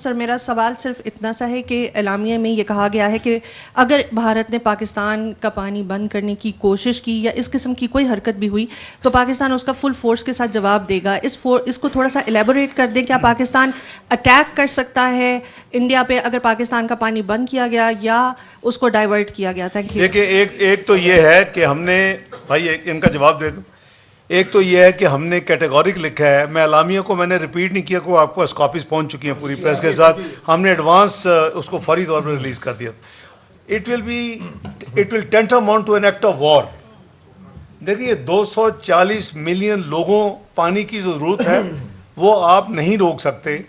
Sir मेरा सवाल सिर्फ इतना सा है कि एलामिया में ये कहा गया है कि अगर भारत ने पाकिस्तान का पानी बंद करने की कोशिश की या इस किस्म की कोई हरकत भी हुई तो पाकिस्तान उसका फुल फोर्स के साथ जवाब देगा। इसको थोड़ा सा एलेबोरेट कर दें। क्या पाकिस्तान अटैक कर सकता है इंडिया पे अगर पाकिस्तान का पानी बंद किया गया या उसको डाइवर्ट किया गया? Thank you. देखिए, एक तो ये है कि हमने, भाई इनका जवाब दे दो। एक तो ये है कि हमने कैटेगोरिक लिखा है, मैं एलामिया को मैंने रिपीट नहीं किया, को आपको पास कॉपीज पहुंच चुकी हैं पूरी प्रेस के साथ, हमने एडवांस उसको फौरी तौर पर रिलीज कर दिया। It will tantamount to an act of war. देखिए 240 मिलियन लोगों पानी की जो ज़रूरत है वो आप नहीं रोक सकते,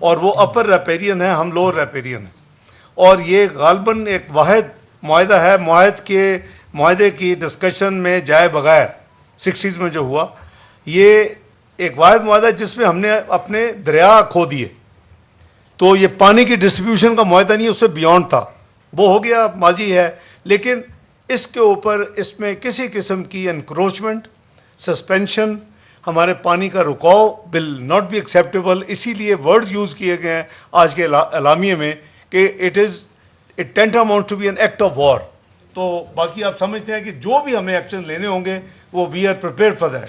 और वो अपर रैपेरियन है, हम लोअर रैपेरियन हैं, और ये गालबन एक वाहिद मुआहदा है। मुआहदे की डिस्कशन में जाए बगैर 60s में जो हुआ, ये एक वाहिद मुआहदा जिसमें हमने अपने दरिया खो दिए। तो ये पानी की डिस्ट्रीब्यूशन का मुआहदा नहीं, उससे बियॉन्ड था, वो हो गया, माजी है। लेकिन इसके ऊपर इसमें किसी किस्म की एनक्रोचमेंट, सस्पेंशन, हमारे पानी का रुकाव विल नॉट बी एक्सेप्टेबल। इसीलिए वर्ड्स यूज़ किए गए हैं आज के एलामिया में कि it tantamount to be an act of war. तो बाकी आप समझते हैं कि जो भी हमें एक्शन लेने होंगे वो we are prepared for that,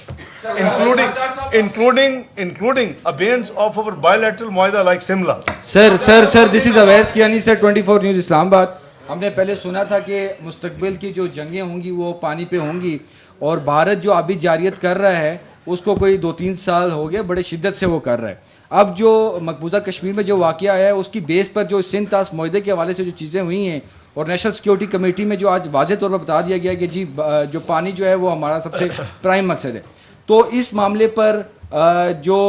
including abeyance of our bilateral मुआहदा like Shimla. Sir this is Awais Kiyani sir, 24 news Islamabad. हमने पहले सुना था कि मुस्तकबिल की जो जंगें होंगी वो पानी पे होंगी, और भारत जो अभी जारियत कर रहा है उसको कोई 2-3 साल हो गए बड़े शिद्दत से वो कर रहा है। अब जो मकबूजा कश्मीर में जो वाक़या है उसकी बेस पर जो सिंध तास मुआहदे के हवाले से जो चीज़ें हुई हैं, और नेशनल सिक्योरिटी कमेटी में जो आज वाज़े तौर पर बता दिया गया कि जी जो पानी जो है वो हमारा सबसे प्राइम मकसद है। तो इस मामले पर जो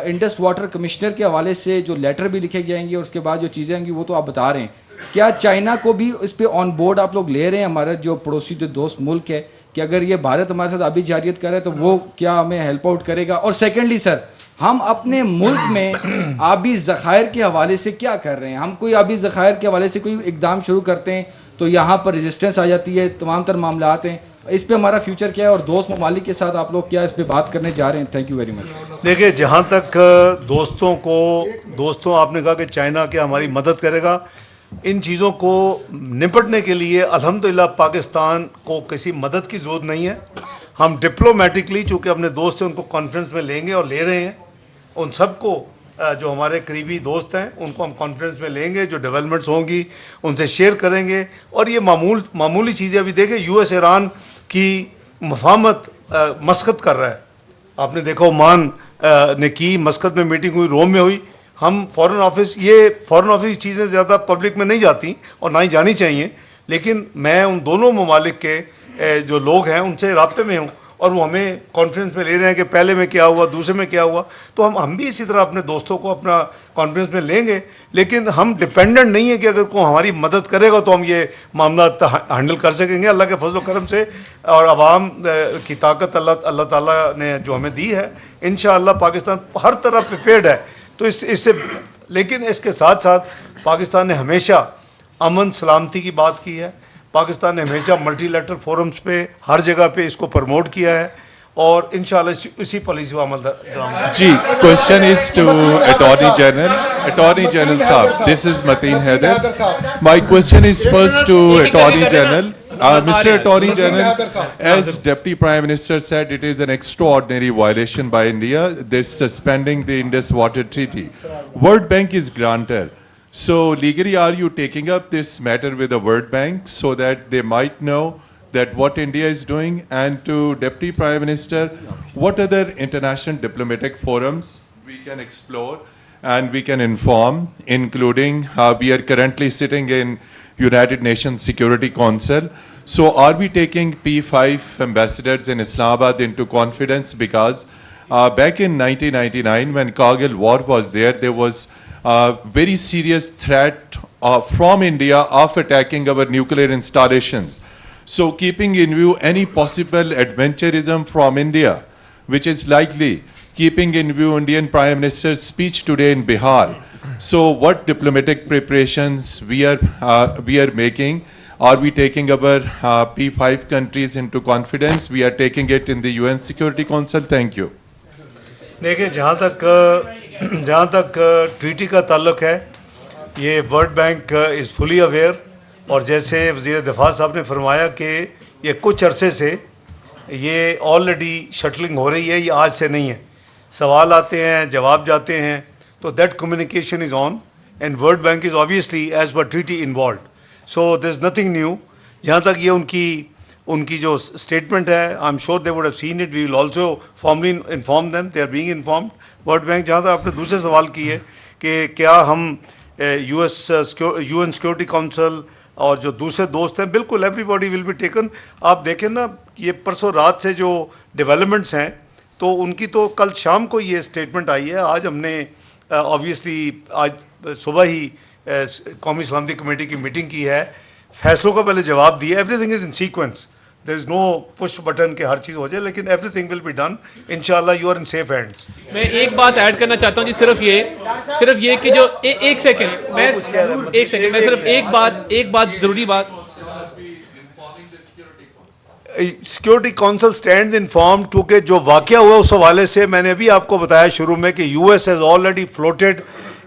इंडस वाटर कमिश्नर के हवाले से जो लेटर भी लिखे जाएंगे और उसके बाद जो चीज़ें होंगी वो तो आप बता रहे हैं, क्या चाइना को भी इस पर ऑन बोर्ड आप लोग ले रहे हैं, हमारा जो पड़ोसी जो दोस्त मुल्क है, कि अगर ये भारत हमारे साथ अभी जारियत कर रहा है तो वो क्या हमें हेल्प आउट करेगा? और सेकेंडली सर, हम अपने मुल्क में आबी ज़खायर के हवाले से क्या कर रहे हैं? हम कोई आबी ज़खायर के हवाले से कोई इकदाम शुरू करते हैं तो यहाँ पर रेजिस्टेंस आ जाती है, तमाम तर मामलात हैं। इस पे हमारा फ्यूचर क्या है, और दोस्त ममालिक के साथ आप लोग क्या इस पे बात करने जा रहे हैं? Thank you very much. देखिए, जहाँ तक दोस्तों आपने कहा कि चाइना क्या हमारी मदद करेगा, इन चीज़ों को निपटने के लिए अल्हम्दुलिल्लाह पाकिस्तान को किसी मदद की ज़रूरत नहीं है। हम डिप्लोमेटिकली चूँकि अपने दोस्त से उनको कॉन्फ्रेंस में लेंगे और ले रहे हैं, उन सबको जो हमारे करीबी दोस्त हैं उनको हम कॉन्फ्रेंस में लेंगे, जो डेवलपमेंट्स होंगी उनसे शेयर करेंगे। और ये मामूली चीज़ें, अभी देखें यूएस ईरान की मफाहमत मस्कत कर रहा है, आपने देखा ओमान ने की, मस्कत में मीटिंग हुई, रोम में हुई। हम फॉरेन ऑफिस चीज़ें ज़्यादा पब्लिक में नहीं जाती और ना ही जानी चाहिए, लेकिन मैं उन दोनों ममालिक के जो लोग हैं उनसे राब्ते में हूँ, और वो हमें कॉन्फ्रेंस में ले रहे हैं कि पहले में क्या हुआ, दूसरे में क्या हुआ। तो हम भी इसी तरह अपने दोस्तों को अपना कॉन्फ्रेंस में लेंगे, लेकिन हम डिपेंडेंट नहीं है कि अगर कोई हमारी मदद करेगा तो हम ये मामला हैंडल कर सकेंगे। अल्लाह के फजल करम से और आवाम की ताकत अल्लाह ताला ने जो हमें दी है, इंशाअल्लाह पाकिस्तान हर तरह प्रिपेयर्ड है। तो इससे लेकिन इसके साथ साथ पाकिस्तान ने हमेशा अमन सलामती की बात की है, पाकिस्तान ने हमेशा मल्टीलैटरल फोरम्स पे हर जगह पे इसको प्रमोट किया है, और इंशाल्लाह इसी पॉलिसी को अमल दरामद। जी, question is to attorney general साहब, this is Mateen Haider. My question is first to attorney general. Mr. Attorney General, as Deputy Prime Minister said, it is an extraordinary violation by India, this suspending the Indus Water Treaty. World Bank is grantor. So legally, are you taking up this matter with the World Bank so that they might know that what India is doing? And to Deputy Prime Minister, what other international diplomatic forums we can explore and we can inform, including we are currently sitting in United Nations Security Council. So are we taking P5 ambassadors in Islamabad into confidence? Because back in 1999, when Kargil war was there was a very serious threat from India of attacking our nuclear installations. So keeping in view any possible adventurism from India, which is likely, keeping in view Indian Prime Minister's speech today in Bihar, so what diplomatic preparations we are making? Are we taking our P5 countries into confidence? We are taking it in the UN Security Council. Thank you. देखिए, जहाँ तक treaty का ताल्लुक है, ये world Bank is fully aware, और जैसे वज़ीर दिफा साहब ने फरमाया कि ये कुछ अरसे से ये ऑलरेडी शटलिंग हो रही है, ये आज से नहीं है। सवाल आते हैं, जवाब जाते हैं, तो that communication is on and World Bank is obviously as per treaty involve, so there is nothing new. जहाँ तक ये उनकी जो स्टेटमेंट है, I am sure they would have seen it, we will also formally inform them, they are being informed World Bank. जहाँ तक आपने दूसरे सवाल किए कि क्या हम यूएन सिक्योरिटी काउंसिल और जो दूसरे दोस्त हैं, बिल्कुल एवरीबॉडी विल बी टेकन। आप देखें ना, ये परसों रात से जो डेवलपमेंट्स हैं, तो उनकी तो कल शाम को ये स्टेटमेंट आई है। आज हमने ऑब्वियसली आज सुबह ही कौमी सलामती कमेटी की मीटिंग की है, फैसलों का पहले जवाब दिया। Everything is in sequence, there is no push button के हर चीज़ हो जाए, लेकिन एवरीथिंग विल बी डन इंशाल्लाह। You are in safe hands. मैं एक बात ऐड करना चाहता हूँ जी, सिर्फ ये कि जो एक सेकंड मैं सिर्फ एक बात जरूरी बात, सिक्योरिटी काउंसिल स्टैंड्स इन्फॉर्म्ड, क्योंकि जो वाकया हुआ उस हवाले से मैंने अभी आपको बताया शुरू में कि US has already floated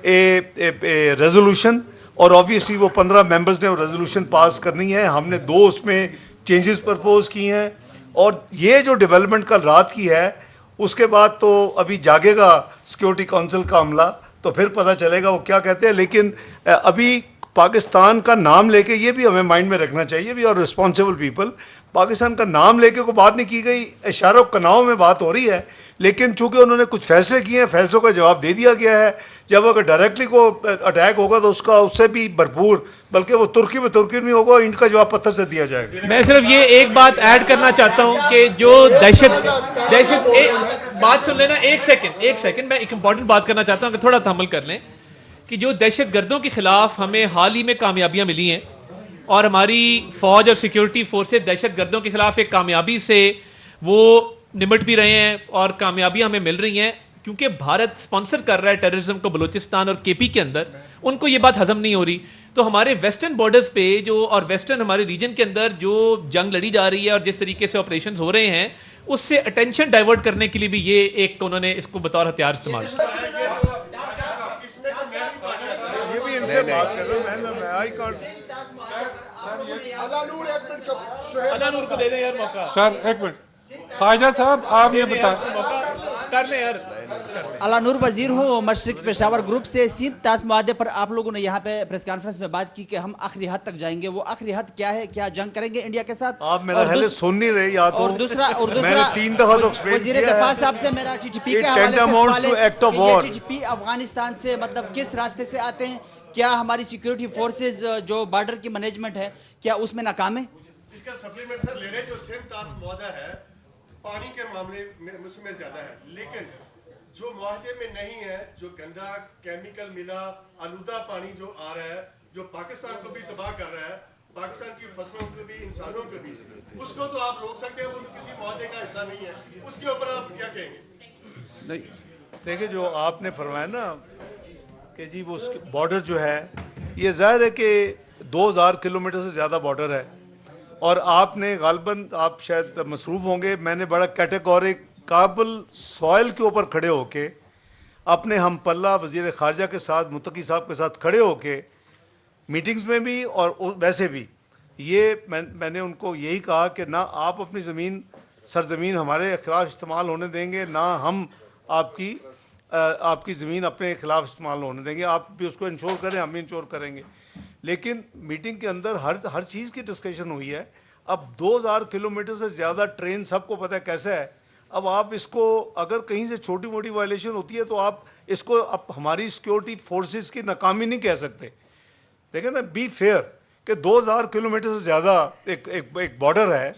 A resolution, और ऑब्वियसली वो 15 मेंबर्स ने वो रेजोल्यूशन पास करनी है। हमने 2 उसमें चेंजेस प्रपोज किए हैं, और ये जो डेवलपमेंट कल रात की है, उसके बाद तो अभी जागेगा सिक्योरिटी काउंसिल का अमला, तो फिर पता चलेगा वो क्या कहते हैं। लेकिन अभी पाकिस्तान का नाम लेके, ये भी हमें माइंड में रखना चाहिए, we are responsible people. Pakistan का नाम लेके कोई बात नहीं की गई, इशारों कनाव में बात हो रही है, लेकिन चूंकि उन्होंने कुछ फैसले किए हैं, फैसलों का जवाब दे दिया गया है। जब अगर डायरेक्टली को अटैक होगा तो उससे भी भरपूर, बल्कि वो तुर्की में होगा, इनका जवाब पत्थर से दिया जाएगा। मैं सिर्फ ये एक बात ऐड करना चाहता हूँ कि जो बात सुन लेना, एक सेकंड मैं एक इंपॉर्टेंट बात करना चाहता हूँ कि थोड़ा तहम्मुल कर लें, कि जो दहशत गर्दों के खिलाफ हमें हाल ही में कामयाबियाँ मिली हैं, और हमारी फौज और सिक्योरिटी फोर्सेस दहशत गर्दों के खिलाफ एक कामयाबी से वो निमट भी रहे हैं, और कामयाबियां हमें मिल रही हैं, क्योंकि भारत स्पॉन्सर कर रहा है टेररिज्म को बलूचिस्तान और केपी के अंदर। उनको ये बात हजम नहीं हो रही, तो हमारे वेस्टर्न बॉर्डर्स पे जो, और वेस्टर्न हमारे रीजन के अंदर जो जंग लड़ी जा रही है और जिस तरीके से ऑपरेशन हो रहे हैं, उससे अटेंशन डाइवर्ट करने के लिए भी ये एक उन्होंने इसको बतौर हथियार इस्तेमाल किया। अलानूर को दे दें यार मौका। सर एक मिनट, ख्वाजा साहब आप ये बताएं, कर ले यार। अलानूर वजीर हूँ मशरिक पेशावर ग्रुप से। सिंध ताश मुआहदे पर आप लोगों ने यहाँ पे प्रेस कॉन्फ्रेंस में बात की कि हम आखिरी हद तक जाएंगे, वो आखिरी हद क्या है? क्या जंग करेंगे इंडिया के साथ? आप मेरा पहले सुन नहीं रहे या तो, और दूसरा मैंने 3 दफा तो एक्सप्लेन वजीर किया दिफा है। साहब से मेरा टीटीपी के It हवाले से tantamounts सवाल to है act of कि war. ये टीटीपी अफगानिस्तान से मतलब किस रास्ते से आते हैं? क्या हमारी सिक्योरिटी फोर्सेज जो बॉर्डर की मैनेजमेंट है, क्या उसमें नाकाम है? इसका सप्लीमेंट सर ले लें, जो सिंध ताश मुआहदा है पानी के मामले में मुझमें ज्यादा है, लेकिन जो मुआहदे में नहीं है, जो गंदा केमिकल मिला आलूदा पानी जो आ रहा है, जो पाकिस्तान को भी तबाह कर रहा है, पाकिस्तान की फसलों को भी, इंसानों को भी, उसको तो आप रोक सकते हैं, वो तो किसी मुआहदे का हिस्सा नहीं है। उसके ऊपर आप क्या कहेंगे? देखिए, जो आपने फरमाया ना कि जी वो बॉर्डर जो है, ये जाहिर है कि 2000 किलोमीटर से ज़्यादा बॉर्डर है, और आपने गालबन आप शायद मसरूफ़ होंगे, मैंने बड़ा कैटेगोरिक काबुल सॉइल के ऊपर खड़े होके अपने हम पल्ला वज़ीर ख़ारजा के साथ, मुत्तकी साहब के साथ खड़े होके मीटिंग्स में भी और वैसे भी ये मैंने उनको यही कहा कि ना आप अपनी ज़मीन सरज़मीन हमारे ख़िलाफ़ इस्तेमाल होने देंगे, ना हम आपकी ज़मीन अपने ख़िलाफ़ इस्तेमाल होने देंगे। आप भी उसको इंश्योर करें, हम भी इंश्योर करेंगे। लेकिन मीटिंग के अंदर हर चीज़ की डिस्कशन हुई है। अब 2000 किलोमीटर से ज़्यादा ट्रेन, सबको पता है कैसा है। अब आप इसको अगर कहीं से छोटी मोटी वायलेशन होती है तो आप इसको अब हमारी सिक्योरिटी फोर्सेस की नाकामी नहीं कह सकते। देखें ना, बी फेयर कि 2000 किलोमीटर से ज़्यादा एक बॉर्डर है।